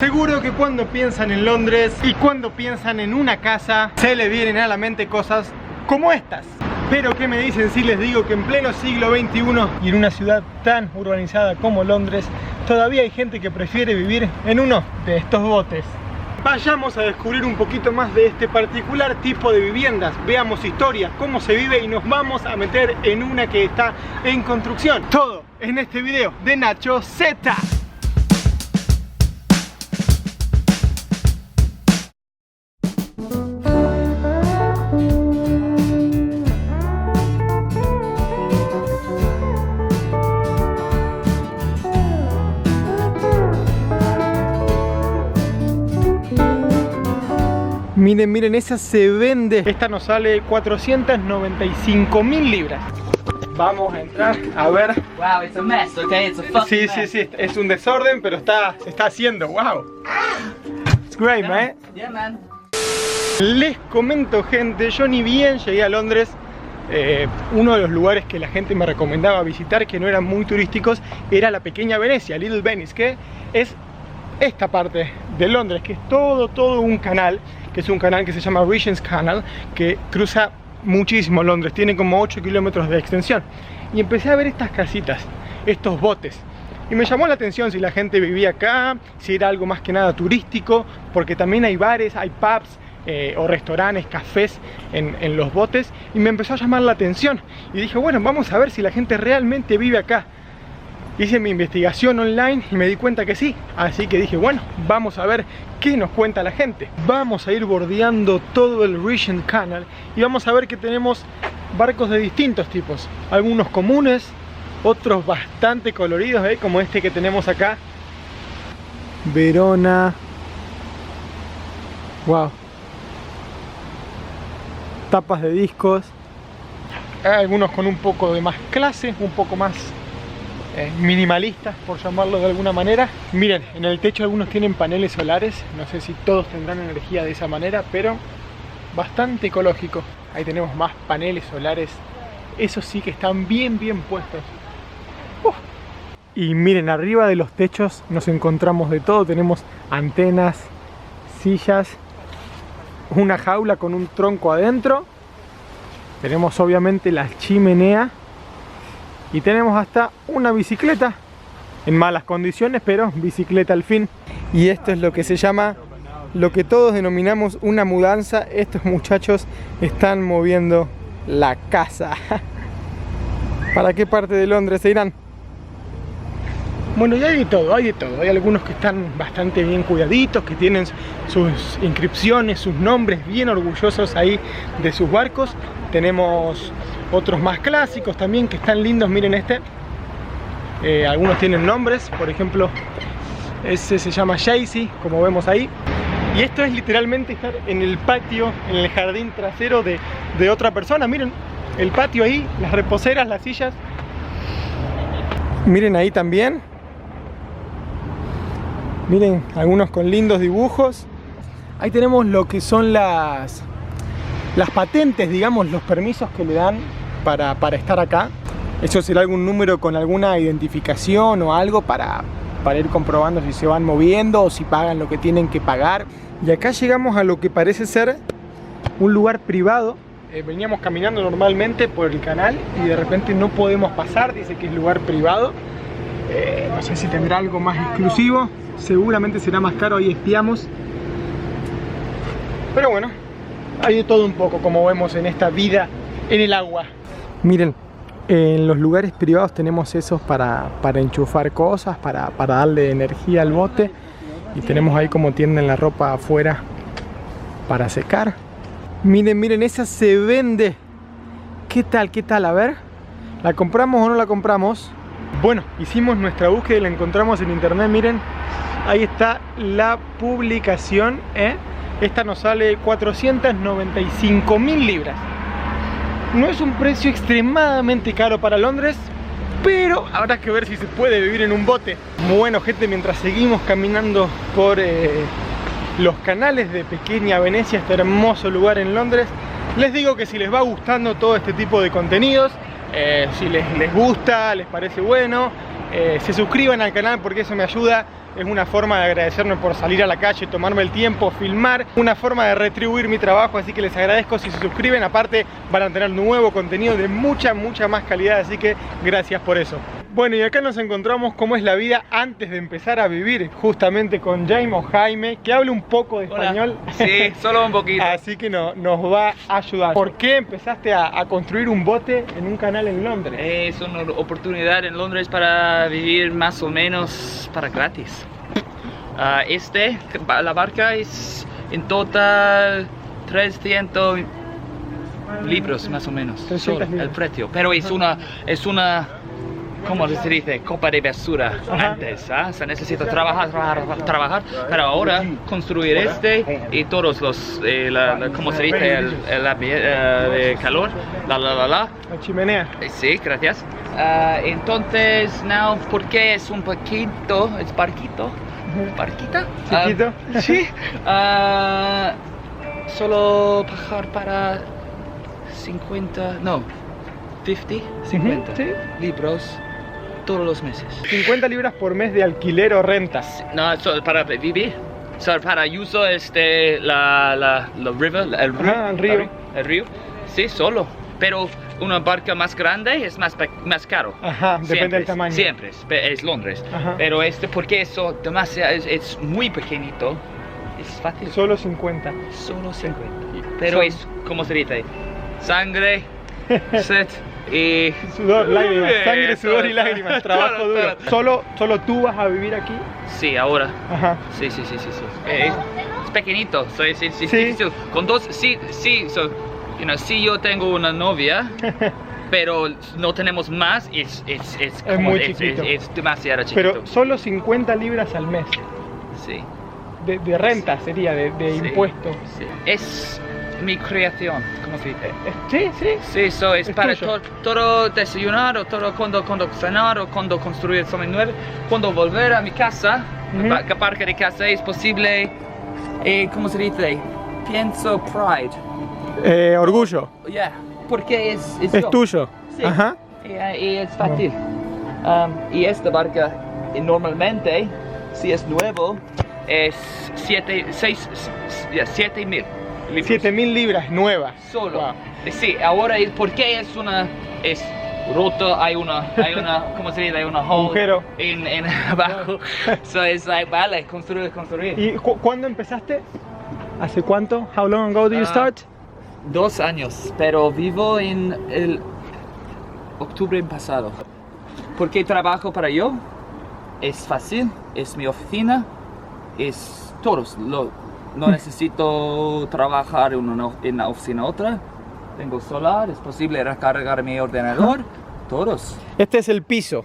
Seguro que cuando piensan en Londres y cuando piensan en una casa, se les vienen a la mente cosas como estas. Pero ¿qué me dicen si les digo que en pleno siglo XXI y en una ciudad tan urbanizada como Londres, todavía hay gente que prefiere vivir en uno de estos botes? Vayamos a descubrir un poquito más de este particular tipo de viviendas, veamos historia, cómo se vive y nos vamos a meter en una que está en construcción. Todo en este video de Nacho Z. Miren, miren, esa se vende. Esta nos sale 495.000 libras. Vamos a entrar a ver. Wow, it's a mess, okay? It's a fucking mess. Sí, es un desorden, pero se está haciendo. Wow. It's great, man. Yeah, man. Les comento, gente, yo ni bien llegué a Londres. Uno de los lugares que la gente me recomendaba visitar, que no eran muy turísticos, era la pequeña Venecia, Little Venice, que es esta parte de Londres, que es todo un canal, que es un canal que se llama Regent's Canal, que cruza muchísimo Londres, tiene como 8 kilómetros de extensión. Y empecé a ver estas casitas, estos botes, y me llamó la atención si la gente vivía acá, si era algo más que nada turístico, porque también hay bares, hay pubs o restaurantes, cafés en los botes, y me empezó a llamar la atención. Y dije, bueno, vamos a ver si la gente realmente vive acá. Hice mi investigación online y me di cuenta que sí. Así que dije, bueno, vamos a ver qué nos cuenta la gente. Vamos a ir bordeando todo el Regent Canal y vamos a ver que tenemos barcos de distintos tipos. Algunos comunes, otros bastante coloridos, como este que tenemos acá. Verona. Wow. Tapas de discos. Hay algunos con un poco de más clase, un poco más minimalistas, por llamarlo de alguna manera. Miren, en el techo algunos tienen paneles solares. No sé si todos tendrán energía de esa manera, pero bastante ecológico. Ahí tenemos más paneles solares. Esos sí que están bien puestos. Y miren, arriba de los techos nos encontramos de todo. Tenemos antenas, sillas, una jaula con un tronco adentro. Tenemos obviamente la chimenea. Y tenemos hasta una bicicleta, en malas condiciones, pero bicicleta al fin. Y esto es lo que se llama, lo que todos denominamos una mudanza. Estos muchachos están moviendo la casa. ¿Para qué parte de Londres se irán? Bueno, y hay de todo, hay de todo. Hay algunos que están bastante bien cuidaditos, que tienen sus inscripciones, sus nombres, bien orgullosos ahí de sus barcos. Tenemos otros más clásicos también que están lindos. Miren este. Algunos tienen nombres, por ejemplo, ese se llama Jaycee, como vemos ahí. Y esto es literalmente estar en el patio, en el jardín trasero de otra persona. Miren el patio ahí, las reposeras, las sillas. Miren ahí también. Miren, algunos con lindos dibujos. Ahí tenemos lo que son las patentes, digamos, los permisos que le dan para estar acá. Eso será algún número con alguna identificación o algo para ir comprobando si se van moviendo o si pagan lo que tienen que pagar. Y acá llegamos a lo que parece ser un lugar privado. Veníamos caminando normalmente por el canal y de repente no podemos pasar, dice que es lugar privado. No sé si tendrá algo más exclusivo, seguramente será más caro, ahí espiamos. Pero bueno, hay de todo un poco, como vemos en esta vida en el agua. Miren, en los lugares privados tenemos esos para enchufar cosas, para darle energía al bote. Y tenemos ahí como tienden la ropa afuera para secar. Miren, miren, esa se vende. ¿Qué tal? ¿Qué tal? A ver, ¿la compramos o no la compramos? Bueno, hicimos nuestra búsqueda y la encontramos en internet. Miren, ahí está la publicación, Esta nos sale 495.000 libras. No es un precio extremadamente caro para Londres, pero habrá que ver si se puede vivir en un bote. Bueno, gente, mientras seguimos caminando por los canales de Pequeña Venecia, este hermoso lugar en Londres, les digo que si les va gustando todo este tipo de contenidos, si les gusta, les parece bueno, se suscriban al canal porque eso me ayuda. Es una forma de agradecerme por salir a la calle, tomarme el tiempo, filmar. Una forma de retribuir mi trabajo, así que les agradezco si se suscriben. Aparte van a tener nuevo contenido de mucha más calidad, así que gracias por eso. Bueno, y acá nos encontramos cómo es la vida antes de empezar a vivir, justamente con Jaime, que habla un poco de español. Sí, solo un poquito. Así que nos va a ayudar. ¿Por qué empezaste a construir un bote en un canal en Londres? Es una oportunidad en Londres para vivir más o menos para gratis. La barca es en total 300 libros más o menos. 300 libras. El precio. Pero es una ¿cómo se dice? Copa de basura. Ajá. Antes, ¿ah? O sea, necesito trabajar, pero ahora construir y todos los, ¿cómo se dice? El calor, la chimenea. Sí, gracias. Entonces, ¿por qué es un poquito? ¿Es barquito? ¿Barquita? ¿Chiquito? Sí. Solo pagar para 50 ¿Sí? libros todos los meses. 50 libras por mes de alquiler o rentas. No, solo para vivir. Solo para uso el río. El río. Sí, solo. Pero una barca más grande es más caro. Ajá, depende del tamaño. Siempre, es Londres. Ajá. Pero porque eso demasiado es muy pequeñito, es fácil. Solo 50. Solo 50. Pero es, ¿cómo se dice? Sangre, sed y sudor, lágrimas, sangre, sudor y lágrimas, trabajo duro. ¿Solo tú vas a vivir aquí? Sí, ahora. Ajá. Sí. Es pequeñito, es difícil. Con dos, sí, si yo tengo una novia, pero no tenemos más, es muy chiquito. Es demasiado chiquito. Pero solo 50 libras al mes. Sí. De renta sería, de impuestos. Sí. Es mi creación, ¿cómo se dice? Sí. Sí, es para todo desayunar, o todo cuando cenar, o cuando construir somos nuevo, cuando volver a mi casa, la parque de casa es posible, ¿cómo se dice? Pienso pride. Orgullo. Yeah, porque es yo. Tuyo. Sí. Ajá. Y es fácil. Y esta barca, normalmente, si es nuevo, es 7,000. 7.000 libras nuevas. Solo. Wow. Sí, ahora porque es roto, hay una ¿cómo se dice? Hay una agujero en abajo. So it's like, vale, construir. ¿Y cuándo empezaste? ¿Hace cuánto? How long ago did you start? 2 años, pero vivo en el octubre pasado. Porque trabajo para yo, es fácil, es mi oficina, es todos. No necesito trabajar en la oficina otra. Tengo solar, es posible recargar mi ordenador. Todos. Este es el piso.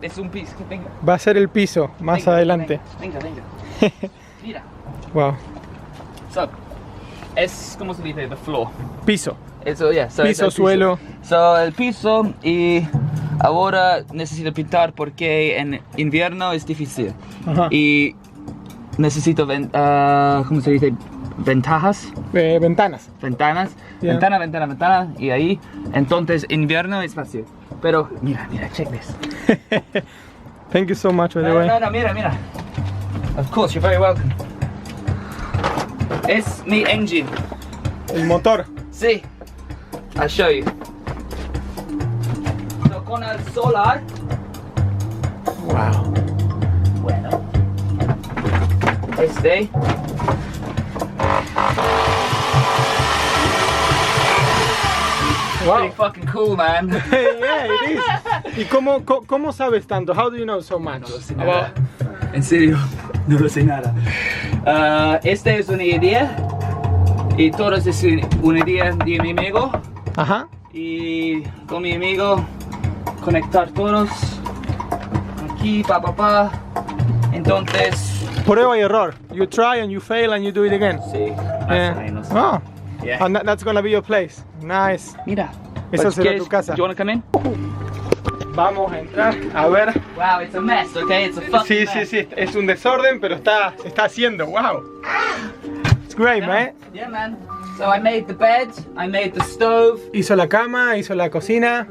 Es un piso, venga. Va a ser el piso más adelante. Venga. Mira. Wow. So, es como se dice, the floor. Piso. Eso, yeah. So piso, suelo. So, el piso, y ahora necesito pintar porque en invierno es difícil. Ajá. Y necesito, ¿cómo se dice? Ventanas. Ventanas. Yeah. Ventana. Y ahí, entonces, invierno es fácil. Pero, mira, check this. Thank you so much, by the way. No, mira. Of course, you're very welcome. Es mi engine. El motor. Sí. I'll show you. So, con el solar. Wow. Bueno. Wow. Pretty fucking cool, man. Yeah, it is. ¿Y cómo sabes tanto? How do you know so much? No lo sé nada. En serio, no lo sé nada. Esta es una idea. Y todo es una idea de mi amigo. Ajá. Y con mi amigo conectar todos. Aquí, pa. Entonces. Prueba y error. You try and you fail and you do it again. Sí, más o menos. Oh. Yeah. And that's gonna be your place. Nice. Mira. Esa será tu casa. Do you want to come in? Vamos a entrar a ver. Wow, it's a mess, okay? It's a fucking mess. Sí. Es un desorden, pero se está haciendo. Wow. It's great, man. Yeah, man. So I made the bed, I made the stove. Hizo la cama, hizo la cocina.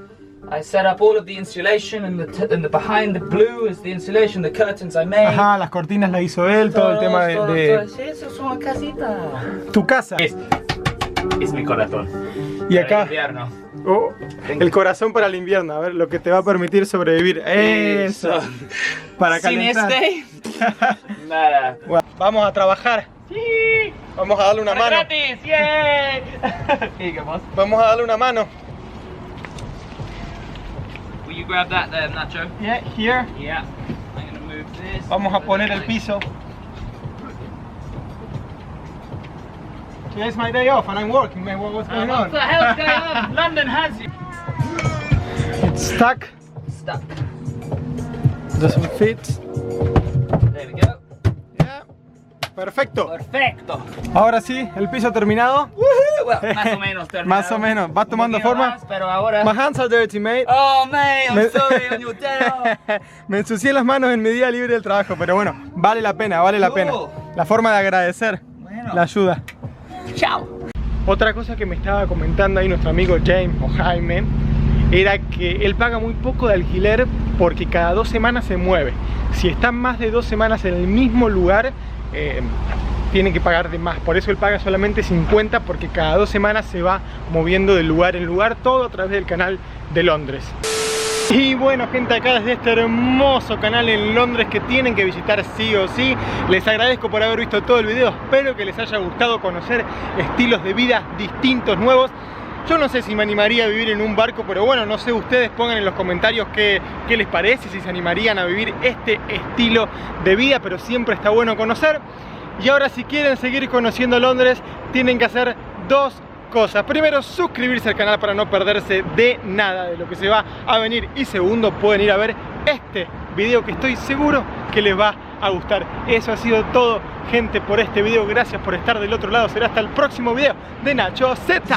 I set up all of the insulation and the behind the blue is the insulation, the curtains I made. Ajá, las cortinas las hizo él, todo el tema de... Sí, eso es una casita. Tu casa. Es mi corazón. Y Para acá... el invierno. Oh, el corazón para el invierno, a ver, lo que te va a permitir sobrevivir. Eso. Para Sin calentar. Nada. Bueno, vamos a trabajar. Sí. Vamos a darle una mano. Gratis, yay. Digamos. Vamos a darle una mano. Will you grab that there, Nacho? Yeah, here. Yeah. I'm gonna move this. Vamos a poner el piso. Today's my day off and I'm working, man. What's going What on? the hell's going on? London has you. It's stuck. Stuck. Doesn't fit. There we go. Yeah. Perfecto. Perfecto. Ahora sí, el piso terminado. Well, más o menos terminado. Más o menos. ¿Va tomando Un poquito forma? más, pero ahora... My hands are dirty, mate. Oh, mate, I'm sorry on your day off. Me ensucié las manos en mi día libre del trabajo, pero bueno, vale la pena, vale la pena. La forma de agradecer Bueno. la ayuda. Chao. Otra cosa que me estaba comentando ahí nuestro amigo James o Jaime era que él paga muy poco de alquiler porque cada 2 semanas se mueve. Si están más de 2 semanas en el mismo lugar, tiene que pagar de más. Por eso él paga solamente 50 porque cada 2 semanas se va moviendo de lugar en lugar, todo a través del canal de Londres. Y bueno, gente, acá desde este hermoso canal en Londres que tienen que visitar sí o sí. Les agradezco por haber visto todo el video. Espero que les haya gustado conocer estilos de vida distintos, nuevos. Yo no sé si me animaría a vivir en un barco, pero bueno, no sé, ustedes pongan en los comentarios qué les parece, si se animarían a vivir este estilo de vida, pero siempre está bueno conocer. Y ahora, si quieren seguir conociendo Londres, tienen que hacer 2 cosas. Primero, suscribirse al canal para no perderse de nada de lo que se va a venir. Y segundo, pueden ir a ver este video que estoy seguro que les va a gustar. Eso ha sido todo, gente, por este video. Gracias por estar del otro lado. Será hasta el próximo video de Nacho Z.